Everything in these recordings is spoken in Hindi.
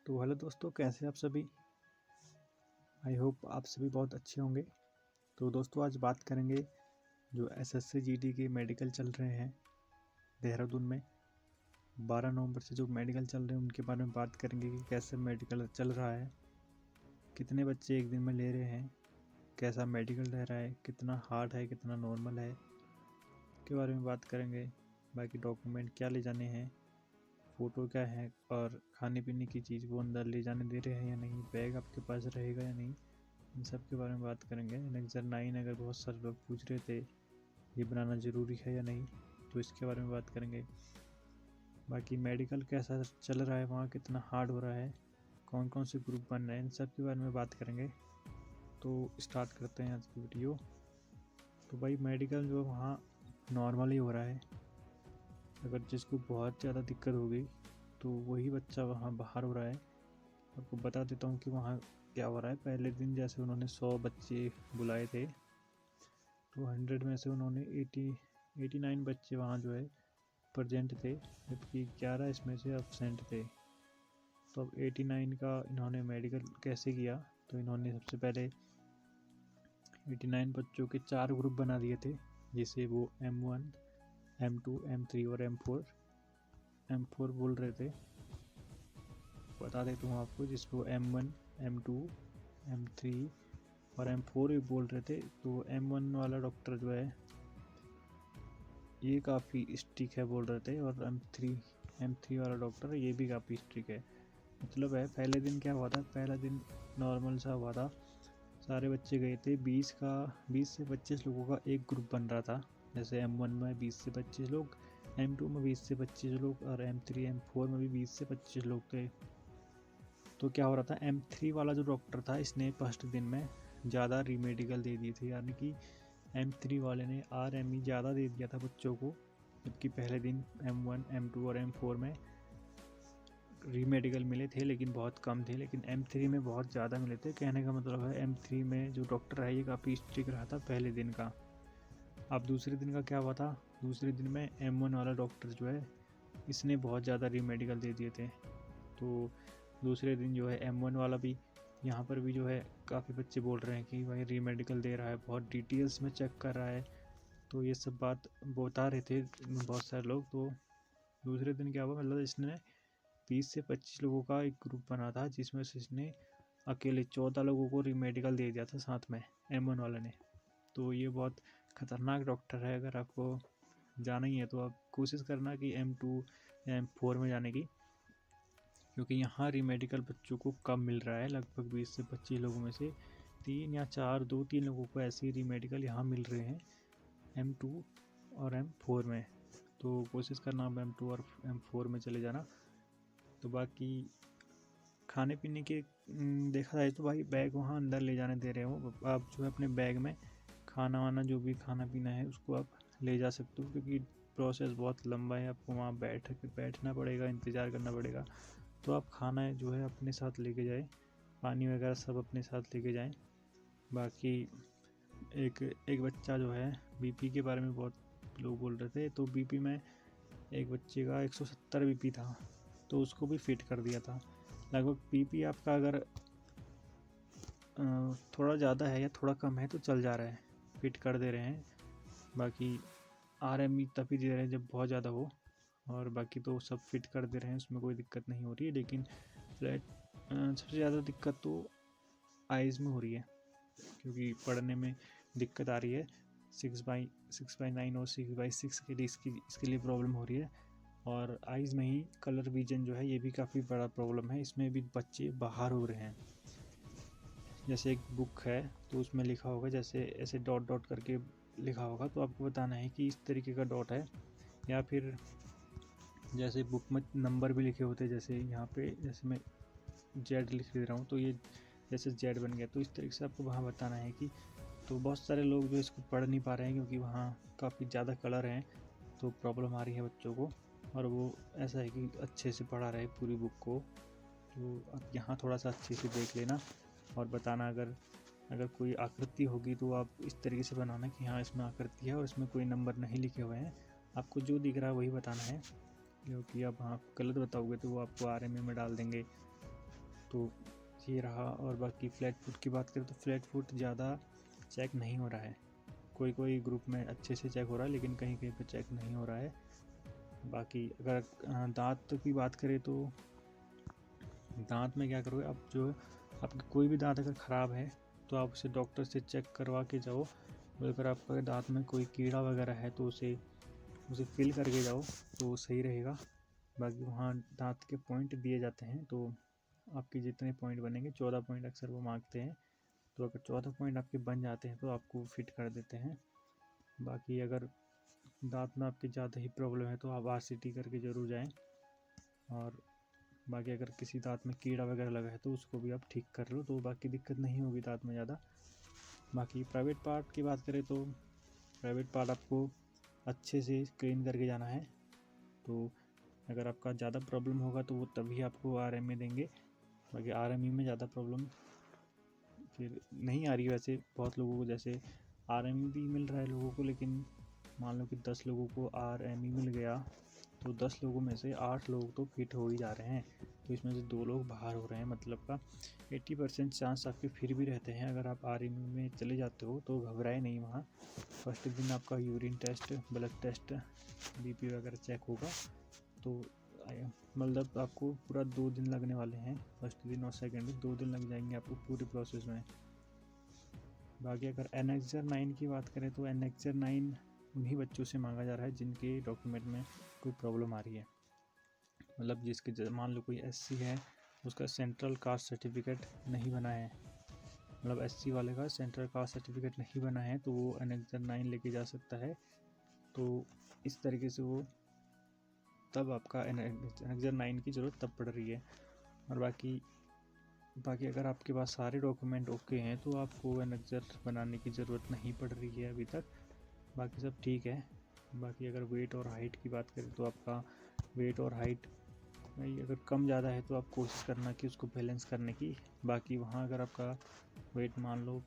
तो हेलो दोस्तों, कैसे आप सभी। आई होप आप सभी बहुत अच्छे होंगे। तो दोस्तों आज बात करेंगे जो एसएससी जीडी के मेडिकल चल रहे हैं देहरादून में। 12 नवंबर से जो मेडिकल चल रहे हैं उनके बारे में बात करेंगे कि कैसे मेडिकल चल रहा है, कितने बच्चे एक दिन में ले रहे हैं, कैसा मेडिकल रह रहा है, कितना हार्ड है, कितना नॉर्मल है, के बारे में बात करेंगे। बाकी डॉक्यूमेंट क्या ले जाने हैं, फ़ोटो क्या है, और खाने पीने की चीज़ वो अंदर ले जाने दे रहे हैं या नहीं, बैग आपके पास रहेगा या नहीं, इन सब के बारे में बात करेंगे। नेक्स्ट 9 अगर बहुत सारे लोग पूछ रहे थे ये बनाना ज़रूरी है या नहीं, तो इसके बारे में बात करेंगे। बाकी मेडिकल कैसा चल रहा है, वहाँ कितना हार्ड हो रहा है, कौन कौन से ग्रुप बन रहे हैं, इन सब के बारे में बात करेंगे। तो स्टार्ट करते हैं आज की वीडियो। तो भाई मेडिकल जो वहाँ नॉर्मल ही हो रहा है। अगर जिसको बहुत ज़्यादा दिक्कत होगी तो वही बच्चा वहाँ बाहर हो रहा है। आपको बता देता हूँ कि वहाँ क्या हो रहा है। पहले दिन जैसे उन्होंने 100 बच्चे बुलाए थे, तो 100 में से उन्होंने 89 बच्चे वहाँ जो है प्रेजेंट थे, जबकि 11 इसमें से एब्सेंट थे। तो अब 89 का इन्होंने मेडिकल कैसे किया, तो इन्होंने सबसे पहले 89 बच्चों के 4 ग्रुप बना दिए थे, जिसे वो M1, M2, M3 और M4 बोल रहे थे। बता देता हूँ आपको, जिसको M1, M2, M3 और M4 भी बोल रहे थे। तो M1 वाला डॉक्टर जो है ये काफ़ी स्ट्रिक है बोल रहे थे, और M3 वाला डॉक्टर ये भी काफ़ी स्ट्रिक है। मतलब है पहले दिन क्या हुआ था, पहला दिन नॉर्मल सा हुआ था। सारे बच्चे गए थे, 20 से 25 लोगों का एक ग्रुप बन रहा था। जैसे M1 में 20 से 25 लोग, M2 में 20 से 25 लोग, और M3 M4 में भी 20 से 25 लोग थे। तो क्या हो रहा था, M3 वाला जो डॉक्टर था इसने फर्स्ट दिन में ज़्यादा रीमेडिकल दे दिए थे, यानी कि M3 वाले ने RME ज़्यादा दे दिया था बच्चों को, जबकि पहले दिन M1, M2 और M4 में रीमेडिकल मिले थे लेकिन बहुत कम थे, लेकिन M3 में बहुत ज़्यादा मिले थे। कहने का मतलब है M3 में जो डॉक्टर है ये काफ़ी स्ट्रिक्ट रहा था पहले दिन का। अब दूसरे दिन का क्या हुआ था, दूसरे दिन में M1 वाला डॉक्टर जो है इसने बहुत ज़्यादा रीमेडिकल दे दिए थे। तो दूसरे दिन जो है M1 वाला भी, यहाँ पर भी जो है काफ़ी बच्चे बोल रहे हैं कि भाई रीमेडिकल दे रहा है, बहुत डिटेल्स में चेक कर रहा है। तो ये सब बात बता रहे थे बहुत सारे लोग। तो दूसरे दिन क्या हुआ, मतलब इसने 20 से 25 लोगों का एक ग्रुप बना था, जिसमें से इसने अकेले 14 लोगों को रीमेडिकल दे दिया था साथ में M1 वाले ने। तो ये बहुत ख़तरनाक डॉक्टर है। अगर आपको जाना ही है तो आप कोशिश करना कि M2 या M4 में जाने की, क्योंकि यहाँ रीमेडिकल बच्चों को कम मिल रहा है। लगभग 20 से 25 लोगों में से 2-3 लोगों को ऐसे ही रीमेडिकल यहाँ मिल रहे हैं M2 और M4 में। तो कोशिश करना आप M2 और M4 में चले जाना। तो बाकी खाने पीने के देखा जाए तो भाई बैग वहाँ अंदर ले जाने दे रहे हो। आप जो है अपने बैग में खाना वाना जो भी खाना पीना है उसको आप ले जा सकते हो, क्योंकि प्रोसेस बहुत लंबा है। आपको वहाँ बैठना पड़ेगा, इंतज़ार करना पड़ेगा। तो आप खाना जो है अपने साथ लेके जाएं, पानी वगैरह सब अपने साथ लेके जाएं। बाकी एक बच्चा जो है बीपी के बारे में बहुत लोग बोल रहे थे, तो बीपी में एक बच्चे का 170 बीपी था, तो उसको भी फिट कर दिया था। लगभग बीपी आपका अगर थोड़ा ज़्यादा है या थोड़ा कम है तो चल जा रहा है, फिट कर दे रहे हैं। बाकी RME तभी दे रहे हैं जब बहुत ज़्यादा हो, और बाकी तो सब फिट कर दे रहे हैं, उसमें कोई दिक्कत नहीं हो रही है। लेकिन सबसे ज़्यादा दिक्कत तो आइज़ में हो रही है, क्योंकि पढ़ने में दिक्कत आ रही है। 6/9 और 6/6 के लिए इसके लिए प्रॉब्लम हो रही है। और आइज़ में ही कलर विजन जो है ये भी काफ़ी बड़ा प्रॉब्लम है, इसमें भी बच्चे बाहर हो रहे हैं। जैसे एक बुक है तो उसमें लिखा होगा, जैसे ऐसे डॉट डॉट करके लिखा होगा, तो आपको बताना है कि इस तरीके का डॉट है, या फिर जैसे बुक में नंबर भी लिखे होते हैं, जैसे यहाँ पे जैसे मैं जेड लिख दे रहा हूँ तो ये जैसे जेड बन गया, तो इस तरीके से आपको वहाँ बताना है कि। तो बहुत सारे लोग जो इसको पढ़ नहीं पा रहे हैं, क्योंकि वहाँ काफ़ी ज़्यादा कलर हैं, तो प्रॉब्लम आ रही है बच्चों को। और वो ऐसा है कि अच्छे से पढ़ा रहे पूरी बुक को। तो आप यहाँ थोड़ा सा अच्छे से देख लेना और बताना। अगर कोई आकृति होगी तो आप इस तरीके से बनाना कि हाँ इसमें आकृति है और इसमें कोई नंबर नहीं लिखे हुए हैं। आपको जो दिख रहा है वही बताना है, क्योंकि आप हाँ गलत बताओगे तो वो आपको RMA में डाल देंगे। तो ये रहा। और बाकी फ्लैट फुट की बात करें तो फ्लैट फुट ज़्यादा चेक नहीं हो रहा है, कोई कोई ग्रुप में अच्छे से चेक हो रहा है लेकिन कहीं कहीं पे चेक नहीं हो रहा है। बाकी अगर दांत की बात करें तो दांत में क्या करोगे आप, जो आपके कोई भी दांत अगर ख़राब है तो आप उसे डॉक्टर से चेक करवा के जाओ। अगर आपके दांत में कोई कीड़ा वगैरह है तो उसे फिल करके जाओ तो सही रहेगा। बाकी वहाँ दांत के पॉइंट दिए जाते हैं, तो आपके जितने पॉइंट बनेंगे 14 पॉइंट अक्सर वो मांगते हैं, तो अगर 14 पॉइंट आपके बन जाते हैं तो आपको फिट कर देते हैं। बाकी अगर दांत में आपके ज़्यादा ही प्रॉब्लम है तो आप RCT करके ज़रूर जाएं। और बाकी अगर किसी दांत में कीड़ा वगैरह लगा है तो उसको भी आप ठीक कर लो, तो बाकी दिक्कत नहीं होगी दांत में ज़्यादा। बाकी प्राइवेट पार्ट की बात करें तो प्राइवेट पार्ट आपको अच्छे से क्लीन करके जाना है। तो अगर आपका ज़्यादा प्रॉब्लम होगा तो वो तभी आपको RMA देंगे। बाकी RME में ज़्यादा प्रॉब्लम फिर नहीं आ रही है वैसे बहुत लोगों को, जैसे RME भी मिल रहा है लोगों को, लेकिन मान लो कि 10 लोगों को RME मिल गया तो 10 लोगों में से 8 लोग तो फिट हो ही जा रहे हैं, तो इसमें से 2 लोग बाहर हो रहे हैं। मतलब का 80% चांस आपके फिर भी रहते हैं। अगर आप RME में चले जाते हो तो घबराए नहीं। वहाँ फर्स्ट दिन आपका urine test, blood test, BP वगैरह चेक होगा, तो मतलब आपको पूरा 2 दिन लगने वाले हैं। फर्स्ट दिन और सेकेंड दिन 2 दिन लग जाएंगे आपको पूरी प्रोसेस में। बाकी अगर एनेक्जर 9 की बात करें तो एनेक्जर 9 उन्हीं बच्चों से मांगा जा रहा है जिनके डॉक्यूमेंट में कोई प्रॉब्लम आ रही है। मतलब जिसके मान लो कोई SC है, उसका सेंट्रल कास्ट सर्टिफिकेट नहीं बना है, मतलब SC वाले का सेंट्रल कास्ट सर्टिफिकेट नहीं बना है तो वो एनेक्जर 9 लेके जा सकता है। तो इस तरीके से वो तब आपका एनेक्जर 9 की ज़रूरत तब पड़ रही है। और बाकी अगर आपके पास सारे डॉक्यूमेंट ओके हैं तो आपको एनेक्जर बनाने की ज़रूरत नहीं पड़ रही है अभी तक। बाकी सब ठीक है। बाकी अगर वेट और हाइट की बात करें तो आपका वेट और हाइट अगर कम ज़्यादा है तो आप कोशिश करना कि उसको बैलेंस करने की। बाकी वहाँ अगर आपका वेट मान लो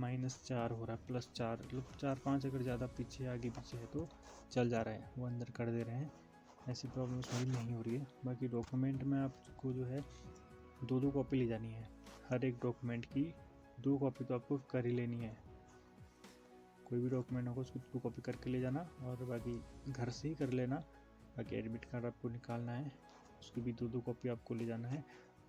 -4 हो रहा है, +4, मतलब 4-5 अगर ज़्यादा पीछे आगे पीछे है तो चल जा रहा है, वो अंदर कर दे रहे हैं, ऐसी प्रॉब्लम उसमें नहीं हो रही है। बाकी डॉक्यूमेंट में आपको जो है 2-2 कॉपी ले जानी है, हर एक डॉक्यूमेंट की 2 कॉपी तो आपको कर ही लेनी है। कोई भी डॉक्यूमेंट होगा उसको 2 कॉपी करके ले जाना, और बाकी घर से ही कर लेना। बाकी एडमिट कार्ड आपको निकालना है, उसकी भी 2-2 कॉपी आपको ले जाना है।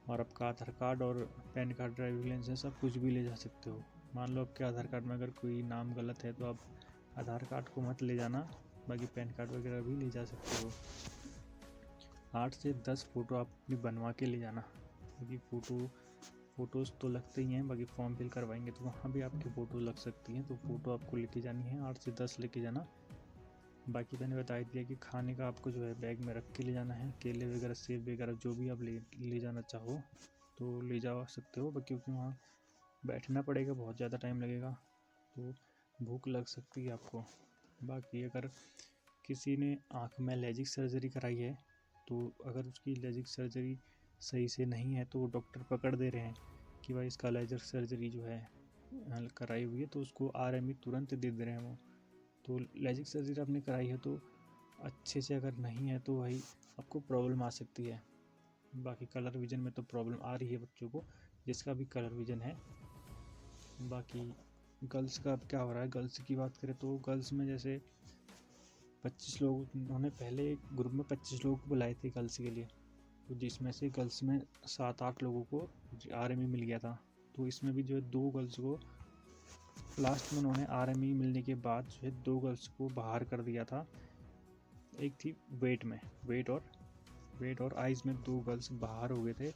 और आपका आधार कार्ड और पैन कार्ड, ड्राइविंग लाइसेंस सब कुछ भी ले जा सकते हो। मान लो आपके आधार कार्ड में अगर कोई नाम गलत है तो आप आधार कार्ड को मत ले जाना, बाकी पैन कार्ड वगैरह भी ले जा सकते हो। 8 से 10 फ़ोटो आप भी बनवा के ले जाना, क्योंकि फ़ोटोज़ तो लगते ही हैं। बाकी फॉर्म फिल करवाएंगे तो वहाँ भी आपकी फ़ोटो लग सकती हैं, तो फ़ोटो आपको लेके जानी है, 8 से 10 लेके जाना। बाकी मैंने बता दिया कि खाने का आपको जो है बैग में रख के ले जाना है, केले वगैरह, सेब वगैरह जो भी आप ले जाना चाहो तो ले जा सकते हो, क्योंकि वहाँ बैठना पड़ेगा, बहुत ज़्यादा टाइम लगेगा, तो भूख लग सकती है आपको। बाकी अगर किसी ने आँख में लेजिक सर्जरी कराई है तो अगर उसकी लेजिक सर्जरी सही से नहीं है तो डॉक्टर पकड़ दे रहे हैं कि भाई इसका लेजिक सर्जरी जो है कराई हुई है, तो उसको RME तुरंत दे दे रहे हैं वो। तो लेजिक सर्जरी आपने कराई है तो अच्छे से अगर नहीं है तो भाई आपको प्रॉब्लम आ सकती है। बाकी कलर विजन में तो प्रॉब्लम आ रही है बच्चों को, जिसका भी कलर विजन है। बाकी गर्ल्स का अब क्या हो रहा है, गर्ल्स की बात करें तो गर्ल्स में जैसे 25 लोग, उन्होंने पहले एक ग्रुप में 25 लोगों को बुलाए थे गर्ल्स के लिए, तो जिसमें से गर्ल्स में 7-8 लोगों को RME मिल गया था। तो इसमें भी जो है 2 गर्ल्स को लास्ट में उन्होंने RME मिलने के बाद जो है 2 गर्ल्स को बाहर कर दिया था। एक थी वेट और आइज़ में 2 गर्ल्स बाहर हो गए थे।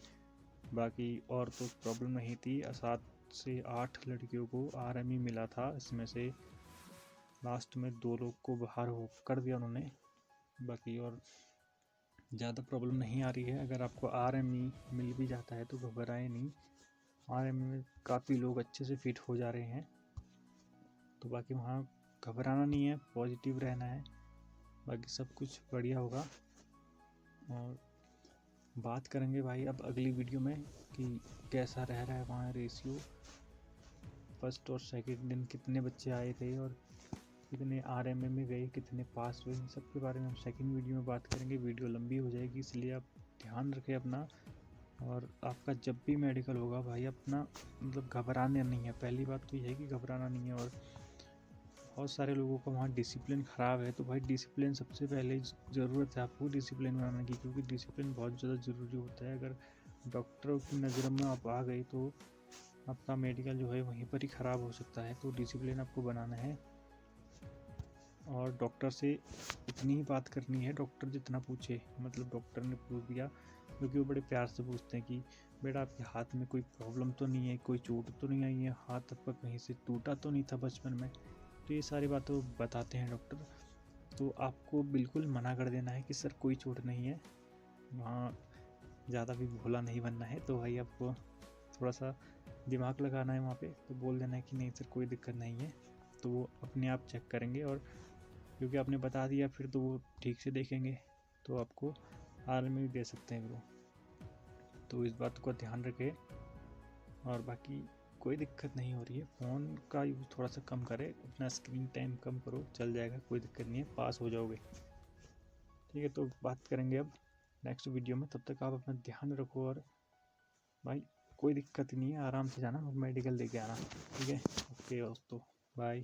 बाकी और तो प्रॉब्लम नहीं थी। 7 से 8 लड़कियों को RME मिला था, इसमें से लास्ट में 2 लोग को बाहर हो कर दिया उन्होंने। बाकी और ज़्यादा प्रॉब्लम नहीं आ रही है। अगर आपको RME मिल भी जाता है तो घबराए नहीं, RME में काफ़ी लोग अच्छे से फिट हो जा रहे हैं। तो बाकी वहाँ घबराना नहीं है, पॉजिटिव रहना है, बाकी सब कुछ बढ़िया होगा। और बात करेंगे भाई अब अगली वीडियो में कि कैसा रह रहा है वहाँ रेशियो, फर्स्ट और सेकंड दिन कितने बच्चे आए थे और कितने RMA में गए, कितने पास हुए, इन सब के बारे में हम सेकंड वीडियो में बात करेंगे। वीडियो लंबी हो जाएगी, इसलिए आप ध्यान रखें अपना, और आपका जब भी मेडिकल होगा भाई अपना मतलब घबराना नहीं है। पहली बात तो ये है कि घबराना नहीं है। और बहुत सारे लोगों का वहाँ डिसिप्लिन ख़राब है, तो भाई डिसिप्लिन सबसे पहले ज़रूरत है आपको डिसिप्लिन बनाने की, क्योंकि डिसिप्लिन बहुत ज़्यादा ज़रूरी होता है। अगर डॉक्टरों की नज़रों में आप आ गए तो आपका मेडिकल जो है वहीं पर ही ख़राब हो सकता है। तो डिसिप्लिन आपको बनाना है और डॉक्टर से इतनी ही बात करनी है, डॉक्टर जितना पूछे। मतलब डॉक्टर ने पूछ दिया, क्योंकि वो बड़े प्यार से पूछते हैं कि बेटा आपके हाथ में कोई प्रॉब्लम तो नहीं है, कोई चोट तो नहीं आई है, हाथ आपका कहीं से टूटा तो नहीं था बचपन में। तो ये सारी बातें वो बताते हैं डॉक्टर। तो आपको बिल्कुल मना कर देना है कि सर कोई चोट नहीं है। वहाँ ज़्यादा भी भोला नहीं बनना है। तो भाई आपको थोड़ा सा दिमाग लगाना है वहाँ पे। तो बोल देना है कि नहीं सर कोई दिक्कत नहीं है। तो वो अपने आप चेक करेंगे, और क्योंकि आपने बता दिया फिर तो वो ठीक से देखेंगे, तो आपको आर्मी दे सकते हैं वो। तो इस बात का ध्यान रखें। और बाकी कोई दिक्कत नहीं हो रही है। फ़ोन का यूज़ थोड़ा सा कम करें, अपना स्क्रीन टाइम कम करो, चल जाएगा, कोई दिक्कत नहीं है, पास हो जाओगे। ठीक है, तो बात करेंगे अब नेक्स्ट वीडियो में। तब तक आप अपना ध्यान रखो, और भाई कोई दिक्कत नहीं है, आराम से जाना, मेडिकल लेके आना। ठीक है, ओके दोस्तों, बाय।